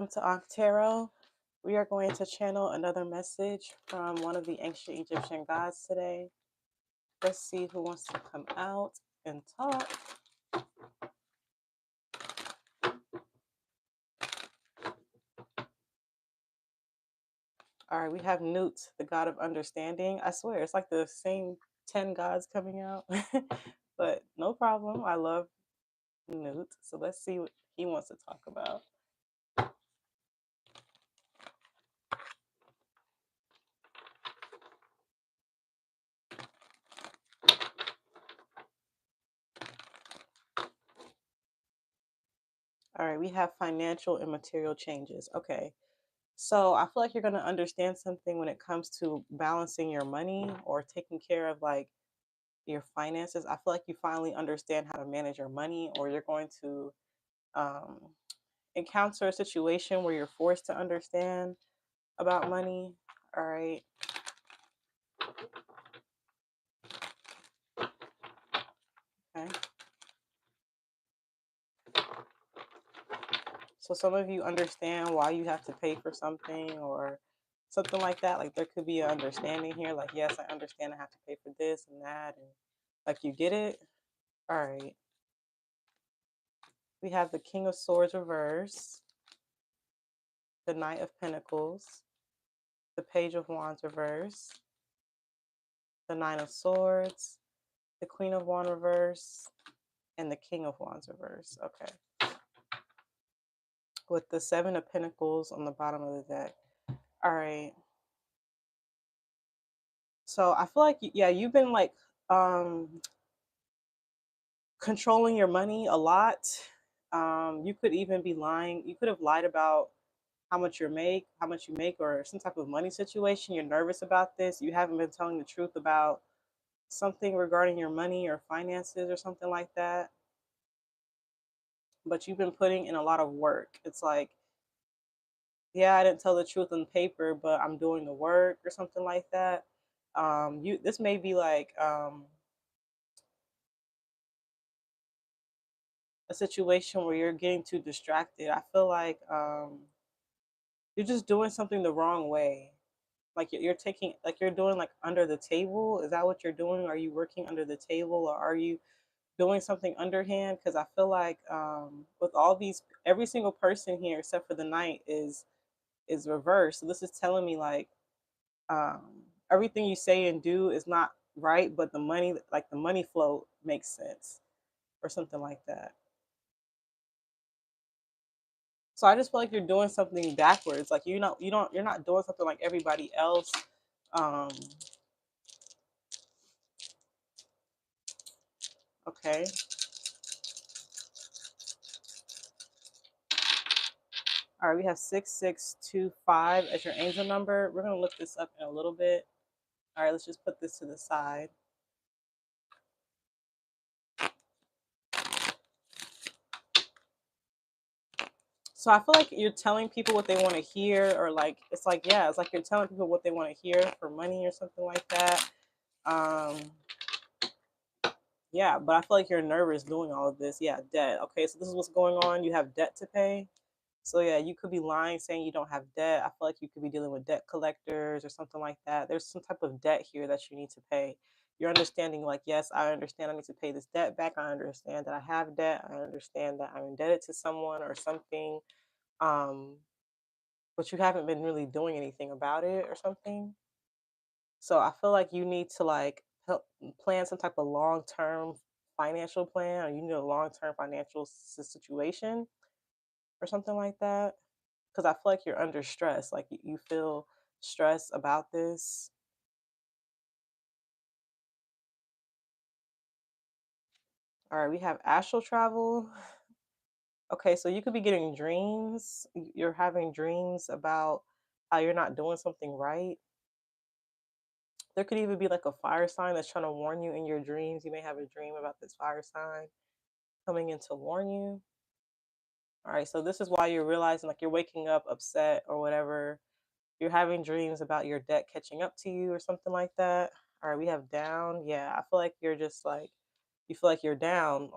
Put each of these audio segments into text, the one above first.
To Octaro. We are going to channel another message from one of the ancient Egyptian gods today. Let's see who wants to come out and talk. All right, we have Newt, the god of understanding. I swear, it's like the same 10 gods coming out, but no problem. I love Newt. So let's see what he wants to talk about. All right, we have financial and material changes. Okay. So I feel like you're going to understand something when it comes to balancing your money or taking care of like your finances. I feel like you finally understand how to manage your money, or you're going to um, encounter a situation where you're forced to understand about money. All right. Okay. So some of you understand why you have to pay for something or something like that. Like there could be an understanding here. Like, yes, I understand I have to pay for this and that. And like you get it. All right. We have the King of Swords reverse, the Knight of Pentacles, the Page of Wands reverse, the Nine of Swords, the Queen of Wands reverse, and the King of Wands reverse. Okay. With the Seven of Pentacles on the bottom of the deck. All right. So I feel like, yeah, you've been like controlling your money a lot. You could even be lying. You could have lied about how much you make, or some type of money situation. You're nervous about this. You haven't been telling the truth about something regarding your money or finances or something like that. But you've been putting in a lot of work. It's like, yeah, I didn't tell the truth on paper, but I'm doing the work or something like that. You this may be like a situation where you're getting too distracted. I feel like you're just doing something the wrong way. Like you're taking, like you're doing like under the table. Is that what you're doing? Are you working under the table, or are you doing something underhand? Because I feel like with all these, every single person here except for the knight is reversed. So this is telling me like um, everything you say and do is not right, but the money, like the money flow, makes sense or something like that. So I just feel like you're doing something backwards. Like you're not doing something like everybody else. Um, okay. All right, we have 6625 as your angel number. We're gonna look this up in a little bit. All right, let's just put this to the side. So I feel like you're telling people what they want to hear, or like it's like, yeah, it's like you're telling people what they want to hear for money or something like that. Um, yeah, but I feel like you're nervous doing all of this. Yeah, debt. Okay, so this is what's going on. You have debt to pay. So yeah, you could be lying saying you don't have debt. I feel like you could be dealing with debt collectors or something like that. There's some type of debt here that you need to pay. You're understanding like, yes, I understand I need to pay this debt back. I understand that I have debt. I understand that I'm indebted to someone or something. Um, but you haven't been really doing anything about it or something. So I feel like you need to like help plan some type of long-term financial plan, or you need a long-term financial situation or something like that. Because I feel like you're under stress. Like you feel stress about this. All right, we have astral travel. Okay, so you could be getting dreams. You're having dreams about how you're not doing something right. There could even be like a fire sign that's trying to warn you in your dreams. You may have a dream about this fire sign coming in to warn you. All right, so this is why you're realizing like you're waking up upset or whatever. You're having dreams about your debt catching up to you or something like that. All right, we have down. Yeah, I feel like you're just like, you feel like you're down,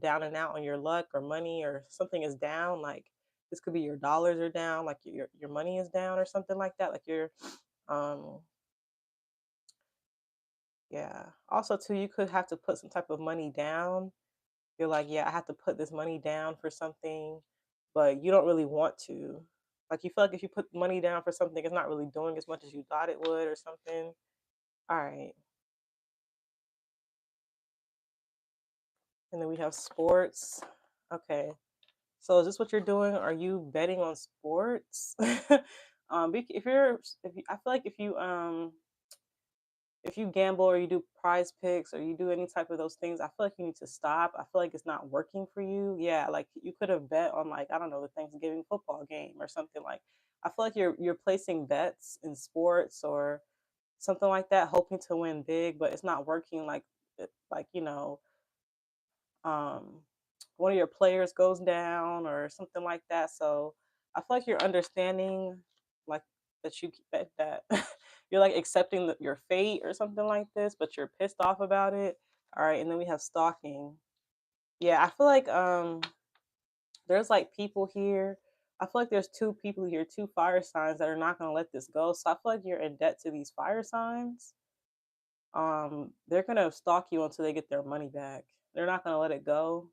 down and out on your luck or money or something is down. Like This could be your dollars are down, like your money is down or something like that. Like your um yeah. Also too, you could have to put some type of money down. You're like, yeah, I have to put this money down for something, but you don't really want to. Like you feel like if you put money down for something, it's not really doing as much as you thought it would or something. All right. And then we have sports. Okay. So is this what you're doing? Are you betting on sports? If you're, if you, I feel like if you gamble or you do prize picks or you do any type of those things, I feel like you need to stop. I feel like it's not working for you. Yeah, like you could have bet on like I don't know the Thanksgiving football game or something like. I feel like you're placing bets in sports or something like that, hoping to win big, but it's not working. Like like um, one of your players goes down or something like that. So I feel like you're understanding like that that you're like accepting your fate or something like this, but you're pissed off about it. All right, and then we have stalking. Yeah, I feel like there's like people here. I feel like there's two people here, two fire signs that are not gonna let this go. So I feel like you're in debt to these fire signs. They're gonna stalk you until they get their money back. They're not gonna let it go.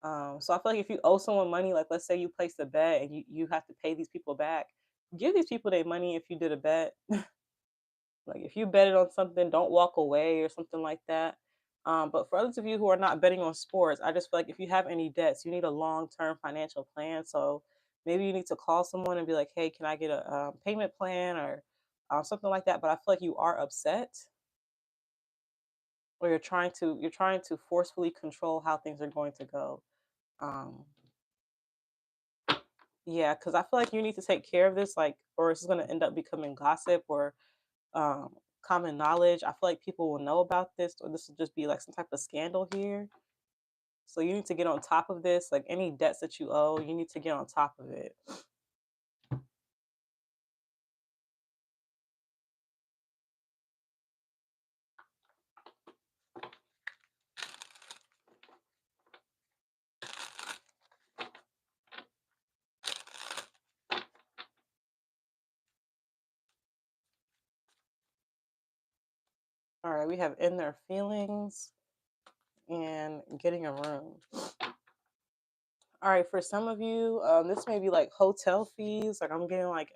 So I feel like if you owe someone money, like let's say you place a bet and you have to pay these people back, give these people their money if you did a bet. Like if you betted on something, don't walk away or something like that. But for others of you who are not betting on sports, I just feel like if you have any debts, you need a long-term financial plan. So maybe you need to call someone and be like, "Hey, can I get a payment plan or something like that?" But I feel like you are upset, or you're trying to forcefully control how things are going to go. Um, Yeah, because I feel like you need to take care of this, like, or it's going to end up becoming gossip or um, common knowledge. I feel like people will know about this, or this will just be like some type of scandal here. So you need to get on top of this. Like any debts that you owe, you need to get on top of it. All right, we have in their feelings and getting a room. All right, for some of you, this may be like hotel fees. Like I'm getting like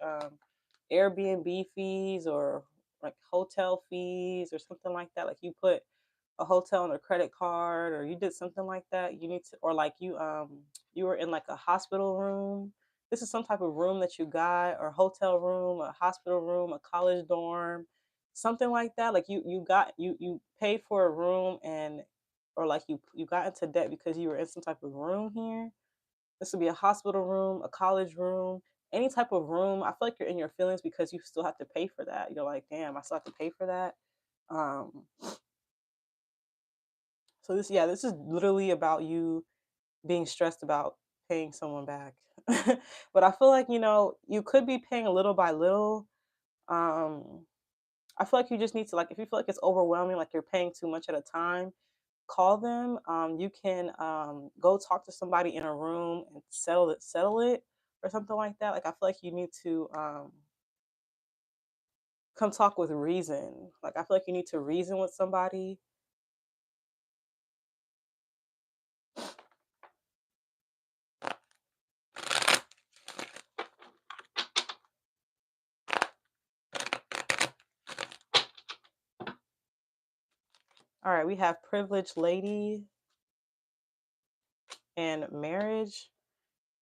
Airbnb fees or like hotel fees or something like that. Like you put a hotel on a credit card or you did something like that, you need to, or like you were in like a hospital room. This is some type of room that you got, or hotel room, a hospital room, a college dorm, something like that. Like you paid for a room, and or like you got into debt because you were in some type of room here. This would be a hospital room, a college room, any type of room. I feel like you're in your feelings because you still have to pay for that. You're like, damn, I still have to pay for that. um So this is literally about you being stressed about paying someone back. But I feel like, you could be paying a little by little. Um, I feel like you just need to, like, if you feel like it's overwhelming, like you're paying too much at a time, call them. You can go talk to somebody in a room and settle it or something like that. Like I feel like you need to come talk with reason. Like I feel like you need to reason with somebody. All right, we have privileged lady and marriage.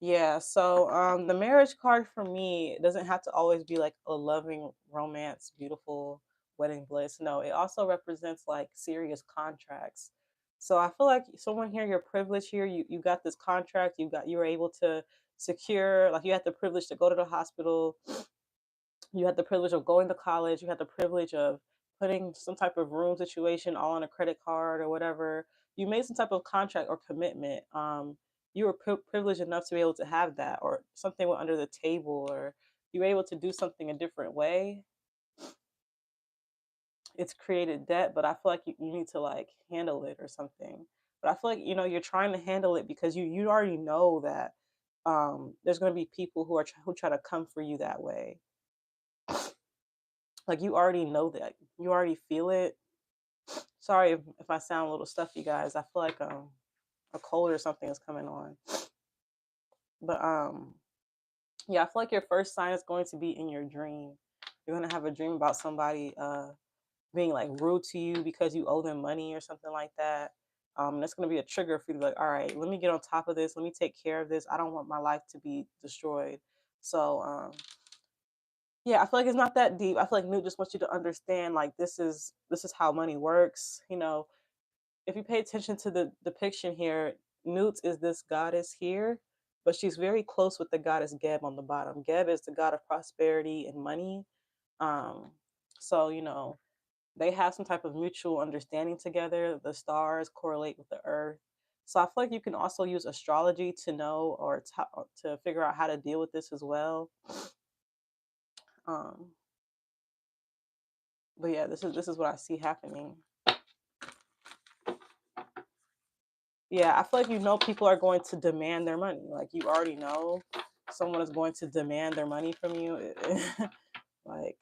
Yeah, so the marriage card for me doesn't have to always be like a loving romance, beautiful wedding bliss. No, it also represents like serious contracts. So I feel like someone here, you're privileged here. You got this contract. You were able to secure, like you had the privilege to go to the hospital. You had the privilege of going to college. You had the privilege of putting some type of room situation all on a credit card or whatever. You made some type of contract or commitment. You were privileged enough to be able to have that, or something went under the table, or you were able to do something a different way. It's created debt, but I feel like you need to like handle it or something. But I feel like, you're trying to handle it because you already know that there's going to be people who try to come for you that way. Like you already know that. You already feel it. Sorry if I sound a little stuffy, guys. I feel like a cold or something is coming on. But yeah, I feel like your first sign is going to be in your dream. You're gonna have a dream about somebody being like rude to you because you owe them money or something like that. That's gonna be a trigger for you to be like, all right, let me get on top of this. Let me take care of this. I don't want my life to be destroyed. So yeah, I feel like it's not that deep. I feel like Newt just wants you to understand like this is how money works. If you pay attention to the depiction here, Newt is this goddess here, but she's very close with the goddess Geb on the bottom. Geb is the god of prosperity and money. Um, so they have some type of mutual understanding together. The stars correlate with the earth. So I feel like you can also use astrology to know or to figure out how to deal with this as well. Um, but yeah, this is what I see happening. Yeah, I feel like people are going to demand their money. Like you already know someone is going to demand their money from you. Like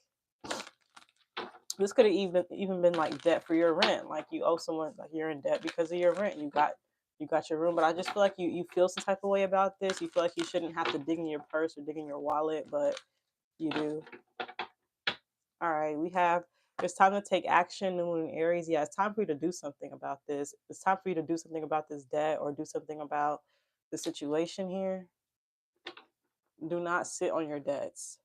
this could have even been like debt for your rent. Like you owe someone, like you're in debt because of your rent. You got your room, but I just feel like you feel some type of way about this. You feel like you shouldn't have to dig in your purse or dig in your wallet, but you do. All right, we have it's time to take action, New Moon in Aries. Yeah, it's time for you to do something about this. It's time for you to do something about this debt or do something about the situation here. Do not sit on your debts.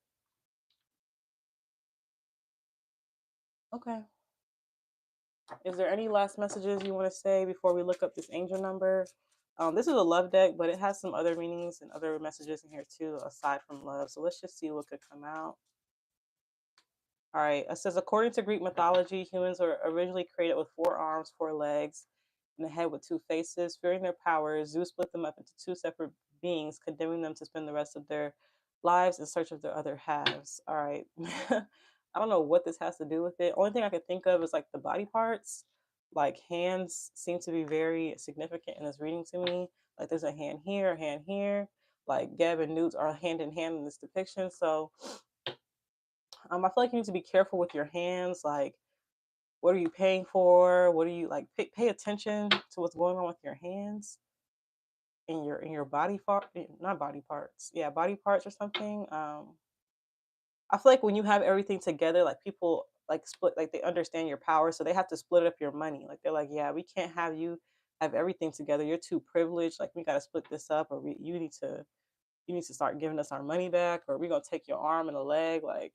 Okay. Is there any last messages you want to say before we look up this angel number? This is a love deck, but it has some other meanings and other messages in here too, aside from love. So let's just see what could come out. All right. It says, according to Greek mythology, humans were originally created with 4 arms, 4 legs, and a head with 2 faces. Fearing their powers, Zeus split them up into 2 separate beings, condemning them to spend the rest of their lives in search of their other halves. All right. I don't know what this has to do with it. Only thing I could think of is like the body parts. Like hands seem to be very significant in this reading to me. Like there's a hand here, a hand here. Like Geb and Newt are hand in hand in this depiction. So I feel like you need to be careful with your hands. Like, what are you paying for? What are you like? Pay attention to what's going on with your hands in your body part, not body parts. Yeah, body parts or something. I feel like when you have everything together, like people like split, like they understand your power, so they have to split up your money. Like they're like, yeah, we can't have you have everything together. You're too privileged. Like we got to split this up, or you need to start giving us our money back, or we're gonna take your arm and a leg, like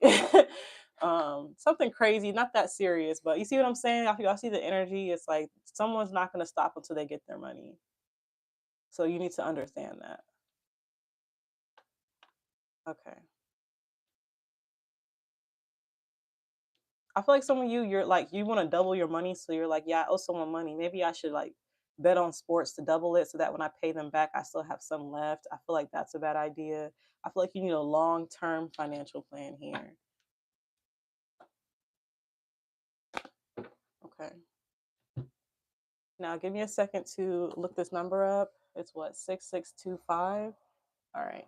something crazy, not that serious, but you see what I'm saying? Y'all see the energy? It's like someone's not gonna stop until they get their money. So you need to understand that. Okay. I feel like some of you're like you want to double your money, so you're like, yeah, I owe someone money. Maybe I should like bet on sports to double it so that when I pay them back, I still have some left. I feel like that's a bad idea. I feel like you need a long-term financial plan here. Okay. Now give me a second to look this number up. It's what, 6625? All right.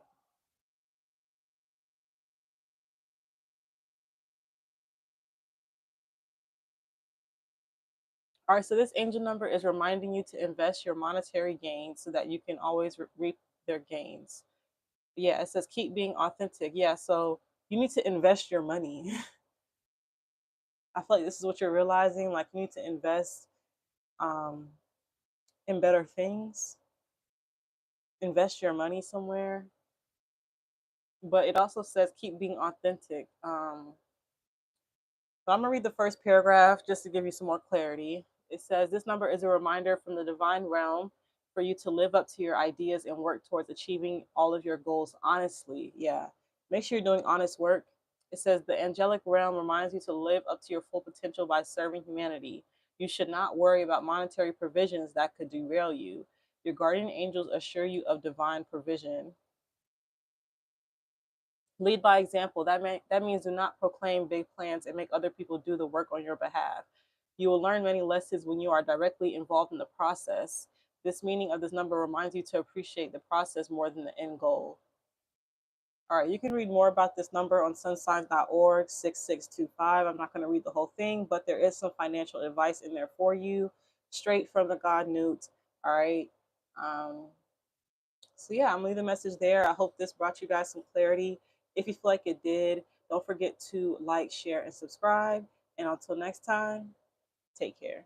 All right, so this angel number is reminding you to invest your monetary gains so that you can always reap their gains. Yeah, it says keep being authentic. Yeah, so you need to invest your money. I feel like this is what you're realizing. Like you need to invest um, in better things, invest your money somewhere. But it also says keep being authentic. So I'm gonna read the first paragraph just to give you some more clarity. It says this number is a reminder from the divine realm for you to live up to your ideas and work towards achieving all of your goals honestly. Yeah. Make sure you're doing honest work. It says the angelic realm reminds you to live up to your full potential by serving humanity. You should not worry about monetary provisions that could derail you. Your guardian angels assure you of divine provision. Lead by example. That means do not proclaim big plans and make other people do the work on your behalf. You will learn many lessons when you are directly involved in the process. This meaning of this number reminds you to appreciate the process more than the end goal. All right, you can read more about this number on sunsigns.org 6625. I'm not going to read the whole thing, but there is some financial advice in there for you, straight from the God Newt. All right. Um, so yeah, I'm leaving a message there. I hope this brought you guys some clarity. If you feel like it did, don't forget to like, share, and subscribe. And until next time, take care.